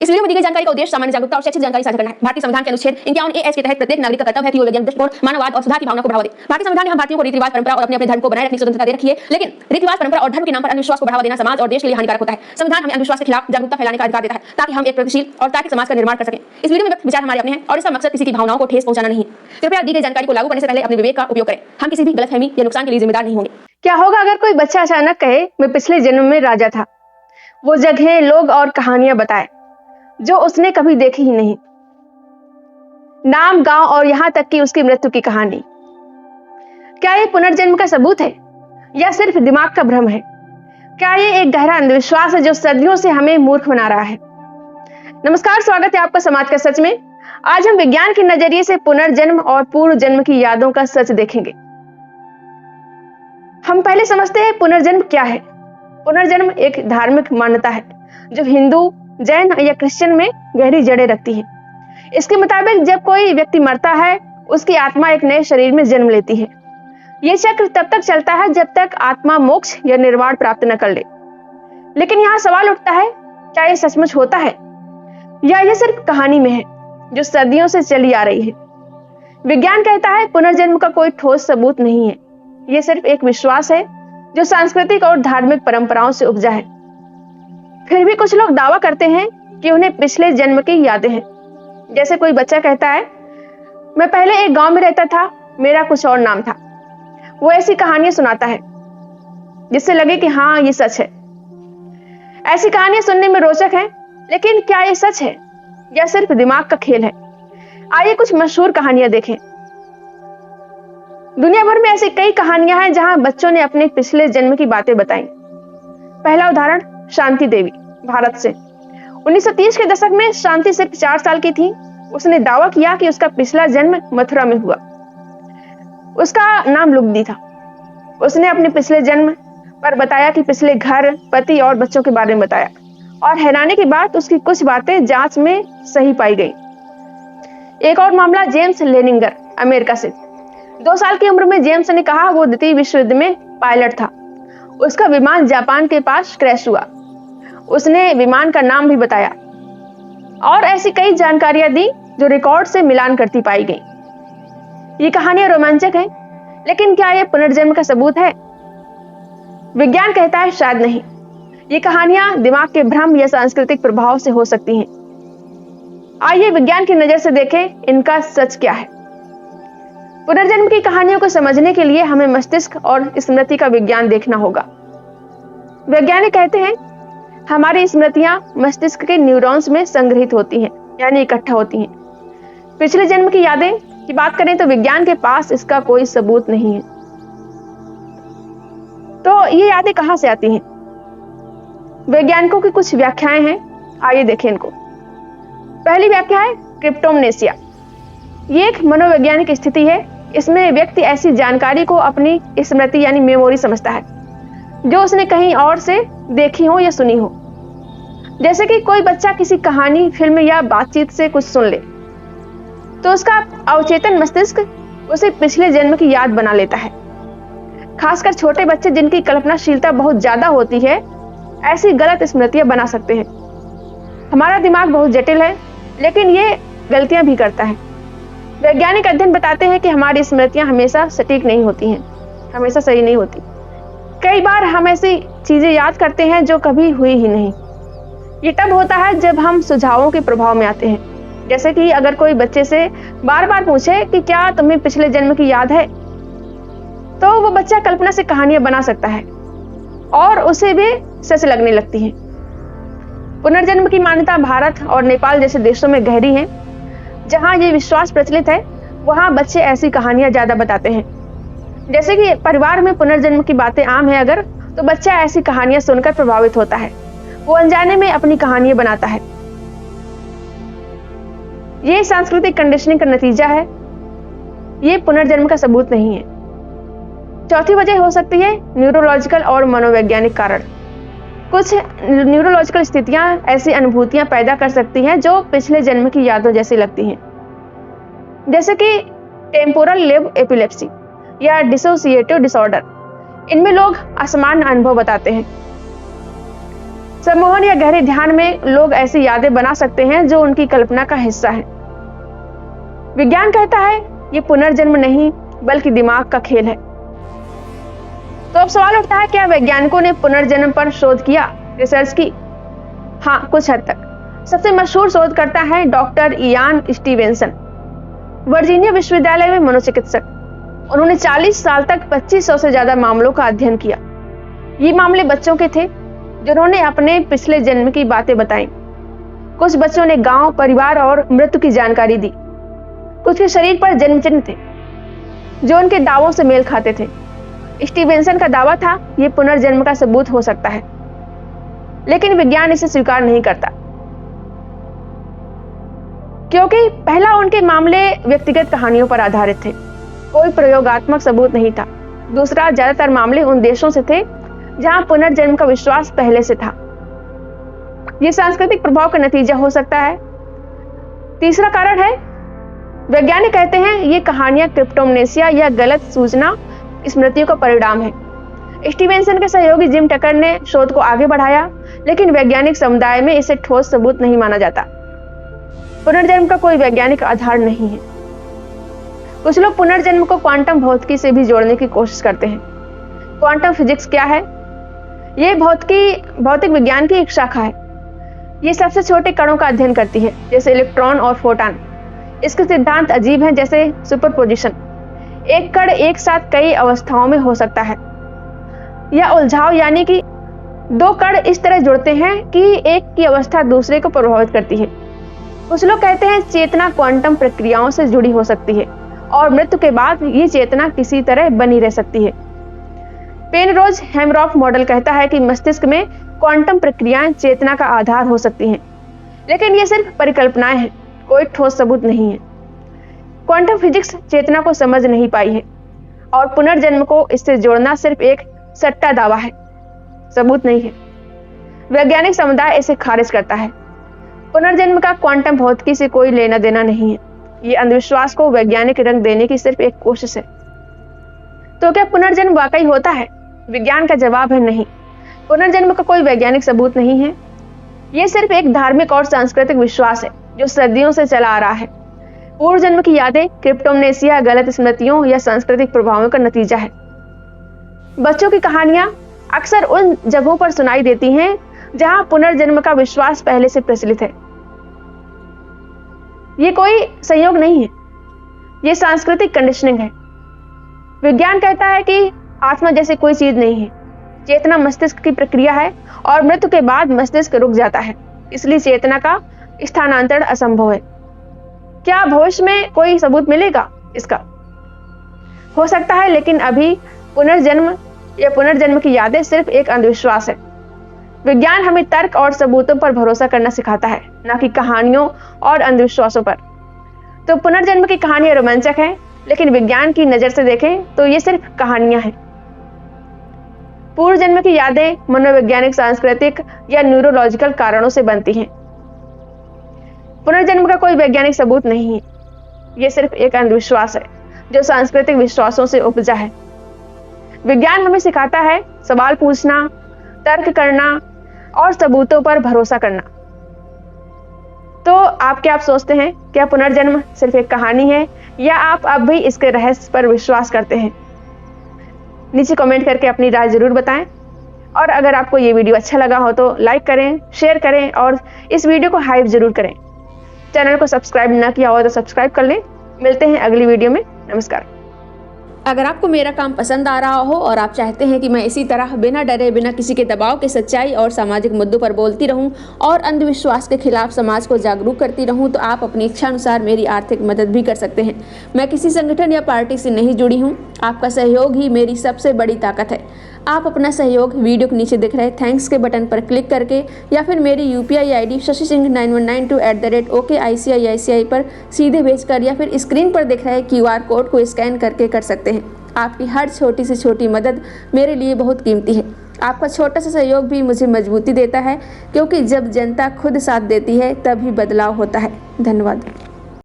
इस वीडियो में दी गई जानकारी का उद्देश्य सामान्य जागरूकता और शैक्षिक जानकारी साझा करना है। भारतीय संविधान के अनुच्छेद 51A के तहत प्रत्येक नागरिक का कर्तव्य है कि वो वैज्ञानिक दृष्टिकोण, मानववाद और सुधार की भावना को बढ़ावा दे। भारतीय संविधान ने हम भारतीयों को रीति रिवाज, परंपरा और अपने धर्म को बनाए रखने की स्वतंत्रता दे रखी है, लेकिन रीति रिवाज, परंपरा और धर्म के नाम पर अंधविश्वास को बढ़ावा देना समाज और देश के लिए हानिकारक होता है। संविधान हमें अंधविश्वास के खिलाफ जागरूकता फैलाने का अधिकार देता है ताकि हम एक प्रगतिशील और तार्किक समाज का निर्माण कर सकें। इस वीडियो में व्यक्त विचार हमारे अपने हैं और इसका मकसद किसी की भावनाओं को ठेस पहुंचाना नहीं है। कृपया दी गई जानकारी को लागू करने से पहले अपने विवेक का उपयोग करें। हम किसी भी गलतफहमी या नुकसान के लिए जिम्मेदार नहीं होंगे। क्या होगा अगर कोई बच्चा अचानक कहे मैं पिछले जन्म में राजा था, वो जगह, लोग और कहानियां बताए जो उसने कभी देखी ही नहीं, नाम, गांव और यहां तक कि उसकी मृत्यु की कहानी। क्या ये पुनर्जन्म का सबूत है या सिर्फ दिमाग का भ्रम है? क्या ये एक गहरा अंधविश्वास है जो सदियों से हमें मूर्ख बना रहा है? नमस्कार, स्वागत है आपका समाज का सच में। आज हम विज्ञान के नजरिए से पुनर्जन्म और पूर्व जन्म की यादों का सच देखेंगे। हम पहले समझते हैं पुनर्जन्म क्या है। पुनर्जन्म एक धार्मिक मान्यता है जो हिंदू, जैन या क्रिश्चियन में गहरी जड़ें रखती है। इसके मुताबिक जब कोई व्यक्ति मरता है, उसकी आत्मा एक नए शरीर में जन्म लेती है। यह चक्र तब तक चलता है जब तक आत्मा मोक्ष या निर्वाण प्राप्त न कर ले। लेकिन यहाँ सवाल उठता है, क्या यह सचमुच होता है या यह सिर्फ कहानी में है जो सदियों से चली आ रही है? विज्ञान कहता है पुनर्जन्म का कोई ठोस सबूत नहीं है। यह सिर्फ एक विश्वास है जो सांस्कृतिक और धार्मिक परंपराओं से उपजा है। फिर भी कुछ लोग दावा करते हैं कि उन्हें पिछले जन्म की यादें हैं। जैसे कोई बच्चा कहता है, मैं पहले एक गांव में रहता था, मेरा कुछ और नाम था। वो ऐसी कहानियां सुनाता है जिससे लगे कि हाँ, ये सच है। ऐसी कहानियां सुनने में रोचक हैं, लेकिन क्या ये सच है या सिर्फ दिमाग का खेल है? आइए कुछ मशहूर कहानियां देखें। दुनिया भर में ऐसी कई कहानियां हैं जहां बच्चों ने अपने पिछले जन्म की बातें बताई। पहला उदाहरण शांति देवी, भारत से। 1930 के दशक में शांति सिर्फ 4 साल की थी। उसने दावा किया कि उसका पिछला जन्म मथुरा में हुआ। उसका नाम लुगदी था। उसने अपने पिछले जन्म पर बताया कि पिछले घर, पति और बच्चों के बारे में बताया, और हैरानी की बात, उसकी कुछ बातें जांच में सही पाई गई। एक और मामला जेम्स लेनिंगर, अमेरिका से। 2 साल की उम्र में जेम्स ने कहा वो द्वितीय विश्व युद्ध में पायलट था। उसका विमान जापान के पास क्रैश हुआ। उसने विमान का नाम भी बताया और ऐसी कई जानकारियां दी जो रिकॉर्ड से मिलान करती पाई गई। ये कहानियां रोमांचक हैं, लेकिन क्या यह पुनर्जन्म का सबूत है? विज्ञान कहता है शायद नहीं। ये कहानियां दिमाग के भ्रम या सांस्कृतिक प्रभाव से हो सकती हैं। आइए विज्ञान की नजर से देखें इनका सच क्या है। पुनर्जन्म की कहानियों को समझने के लिए हमें मस्तिष्क और स्मृति का विज्ञान देखना होगा। वैज्ञानिक कहते हैं हमारी स्मृतियां मस्तिष्क के न्यूरॉन्स में संग्रहित होती हैं, यानी इकट्ठा होती हैं। पिछले जन्म की यादें की बात करें तो विज्ञान के पास इसका कोई सबूत नहीं है। तो ये यादें कहां से आती हैं? वैज्ञानिकों की कुछ व्याख्याएं हैं, आइए देखें इनको। पहली व्याख्या है क्रिप्टोमनेसिया। ये एक मनोवैज्ञानिक स्थिति है। इसमें व्यक्ति ऐसी जानकारी को अपनी स्मृति यानी मेमोरी समझता है जो उसने कहीं और से देखी हो या सुनी हो। जैसे कि कोई बच्चा किसी कहानी, फिल्म या बातचीत से कुछ सुन ले तो उसका अवचेतन मस्तिष्क उसे पिछले जन्म की याद बना लेता है। खासकर छोटे बच्चे जिनकी कल्पनाशीलता बहुत ज्यादा होती है, ऐसी गलत स्मृतियां बना सकते हैं। हमारा दिमाग बहुत जटिल है, लेकिन ये गलतियां भी करता है। वैज्ञानिक अध्ययन बताते हैं कि हमारी स्मृतियां हमेशा सटीक नहीं होती हैं, हमेशा सही नहीं होती। कई बार हम ऐसी चीजें याद करते हैं जो कभी हुई ही नहीं। ये तब होता है जब हम सुझावों के प्रभाव में आते हैं। जैसे कि अगर कोई बच्चे से बार बार पूछे कि क्या तुम्हें पिछले जन्म की याद है, तो वो बच्चा कल्पना से कहानियां बना सकता है और उसे भी सच लगने लगती है। पुनर्जन्म की मान्यता भारत और नेपाल जैसे देशों में गहरी है। जहां ये विश्वास प्रचलित है, वहां बच्चे ऐसी कहानियां ज्यादा बताते हैं। जैसे कि परिवार में पुनर्जन्म की बातें आम है अगर, तो बच्चा ऐसी कहानियां सुनकर प्रभावित होता है। वो अनजाने में अपनी कहानियां बनाता है। ये सांस्कृतिक कंडीशनिंग का नतीजा है। ये पुनर्जन्म का सबूत नहीं है। चौथी वजह हो सकती है न्यूरोलॉजिकल और मनोवैज्ञानिक कारण। कुछ न्यूरोलॉजिकल स्थितियां ऐसी अनुभूतियां पैदा कर सकती हैं जो पिछले जन्म की यादों जैसी लगती हैं। जैसे कि टेम्पोरल लोब एपिलेप्सी या डिसोसिएटिव डिसऑर्डर। इनमें लोग असामान्य अनुभव बताते हैं। सम्मोहन या गहरे ध्यान में लोग ऐसी यादें बना सकते हैं जो उनकी कल्पना का हिस्सा है। विज्ञान कहता है ये पुनर्जन्म नहीं बल्कि दिमाग का खेल है। तो अब सवाल उठता है, क्या वैज्ञानिकों ने पुनर्जन्म पर शोध किया, रिसर्च की? हाँ, कुछ हद तक। सबसे मशहूर शोधकर्ता है डॉक्टर इयान स्टीवेंसन, वर्जीनिया विश्वविद्यालय में मनोचिकित्सक। उन्होंने 40 साल तक 2500 से ज्यादा मामलों का अध्ययन किया। ये मामले बच्चों के थे जिन्होंने अपने पिछले जन्म की बातें बताई। कुछ बच्चों ने गांव, परिवार और मृत्यु की जानकारी दी। कुछ के शरीर पर जन्म चिन्ह थे जो उनके दावों से मेल खाते थे। स्टीवेंसन का दावा था यह पुनर्जन्म का सबूत हो सकता है, लेकिन विज्ञान इसे स्वीकार नहीं करता, क्योंकि पहला, उनके मामले व्यक्तिगत कहानियों पर आधारित थे, कोई प्रयोगात्मक सबूत नहीं था। दूसरा, ज्यादातर मामले उन देशों से थे जहां पुनर्जन्म का विश्वास पहले से था। यह सांस्कृतिक प्रभाव का नतीजा हो सकता है। तीसरा कारण है, वैज्ञानिक कहते हैं ये कहानियां क्रिप्टोमनेसिया या गलत सूचना स्मृतियों का परिणाम है। स्टीवेंसन के सहयोगी जिम टकर ने शोध को आगे बढ़ाया, लेकिन वैज्ञानिक समुदाय में इसे ठोस सबूत नहीं माना जाता। पुनर्जन्म का कोई वैज्ञानिक आधार नहीं है। कुछ लोग पुनर्जन्म को क्वांटम भौतिकी से भी जोड़ने की कोशिश करते हैं। क्वांटम फिजिक्स क्या है? यह भौतिक विज्ञान की एक शाखा है। ये सबसे छोटे कणों का अध्ययन करती है, जैसे इलेक्ट्रॉन और फोटॉन। इसके सिद्धांत अजीब हैं, जैसे सुपरपोजिशन। एक कण एक साथ कई अवस्थाओं में हो सकता है, या उलझाव, यानी कि दो कण इस तरह जुड़ते हैं कि एक की अवस्था दूसरे को प्रभावित करती है। कुछ लोग कहते हैं चेतना क्वांटम प्रक्रियाओं से जुड़ी हो सकती है और मृत्यु के बाद ये चेतना किसी तरह बनी रह सकती है। पेनरोज हेमरॉफ मॉडल कहता है कि मस्तिष्क में क्वांटम प्रक्रियाएं चेतना का आधार हो सकती हैं, लेकिन ये सिर्फ परिकल्पनाएं हैं, कोई ठोस सबूत नहीं है। क्वांटम फिजिक्स चेतना को समझ नहीं पाई है और पुनर्जन्म को इससे जोड़ना सिर्फ एक सट्टा दावा है, सबूत नहीं है। वैज्ञानिक समुदाय इसे खारिज करता है। पुनर्जन्म का क्वांटम भौतिकी से कोई लेना देना नहीं है। ये अंधविश्वास को वैज्ञानिक रंग देने की सिर्फ एक कोशिश है। तो क्या पुनर्जन्म वाकई होता है? विज्ञान का जवाब है नहीं। पुनर्जन्म का कोई वैज्ञानिक सबूत नहीं है। यह सिर्फ एक धार्मिक और सांस्कृतिक विश्वास है जो सदियों से चला आ रहा है। पूर्व जन्म की यादें, क्रिप्टोमनेसिया, गलत स्मृतियों या सांस्कृतिक प्रभावों का नतीजा है। बच्चों की कहानियां अक्सर उन जगहों पर सुनाई देती हैं जहां पुनर्जन्म का विश्वास पहले से प्रचलित है। ये कोई संयोग नहीं है, ये सांस्कृतिक कंडीशनिंग है। विज्ञान कहता है कि आत्मा जैसे कोई चीज नहीं है। चेतना मस्तिष्क की प्रक्रिया है और मृत्यु के बाद मस्तिष्क रुक जाता है, इसलिए चेतना का स्थानांतरण असंभव है। क्या भविष्य में कोई सबूत मिलेगा इसका? हो सकता है, लेकिन अभी पुनर्जन्म या पुनर्जन्म की यादें सिर्फ एक अंधविश्वास है। विज्ञान हमें तर्क और सबूतों पर भरोसा करना सिखाता है, न कि कहानियों और अंधविश्वासों पर। तो पुनर्जन्म की कहानियां रोमांचक हैं, लेकिन विज्ञान की नजर से देखें तो ये सिर्फ कहानियां हैं। पूर्व जन्म की यादें मनोवैज्ञानिक, सांस्कृतिक या न्यूरोलॉजिकल कारणों से बनती हैं। पुनर्जन्म का कोई वैज्ञानिक सबूत नहीं है। यह सिर्फ एक अंधविश्वास है जो सांस्कृतिक विश्वासों से उपजा है। विज्ञान हमें सिखाता है सवाल पूछना, तर्क करना और सबूतों पर भरोसा करना। तो आप क्या सोचते हैं? क्या पुनर्जन्म सिर्फ एक कहानी है या आप अब भी इसके रहस्य पर विश्वास करते हैं? नीचे कमेंट करके अपनी राय जरूर बताएं। और अगर आपको ये वीडियो अच्छा लगा हो तो लाइक करें, शेयर करें और इस वीडियो को हाइप जरूर करें। चैनल को सब्सक्राइब ना किया हो तो सब्सक्राइब कर लें। मिलते हैं अगली वीडियो में। नमस्कार। अगर आपको मेरा काम पसंद आ रहा हो और आप चाहते हैं कि मैं इसी तरह बिना डरे, बिना किसी के दबाव के सच्चाई और सामाजिक मुद्दों पर बोलती रहूं और अंधविश्वास के खिलाफ समाज को जागरूक करती रहूं, तो आप अपनी इच्छा अनुसार मेरी आर्थिक मदद भी कर सकते हैं। मैं किसी संगठन या पार्टी से नहीं जुड़ी हूं। आपका सहयोग ही मेरी सबसे बड़ी ताकत है। आप अपना सहयोग वीडियो के नीचे दिख रहे थैंक्स के बटन पर क्लिक करके या फिर मेरी UPI ID shashi-singh9192@OKICICI पर सीधे भेजकर या फिर स्क्रीन पर दिख रहे QR कोड को स्कैन करके कर सकते हैं। आपकी हर छोटी से छोटी मदद मेरे लिए बहुत कीमती है। आपका छोटा सा सहयोग भी मुझे मजबूती देता है, क्योंकि जब जनता खुद साथ देती है तभी बदलाव होता है। धन्यवाद।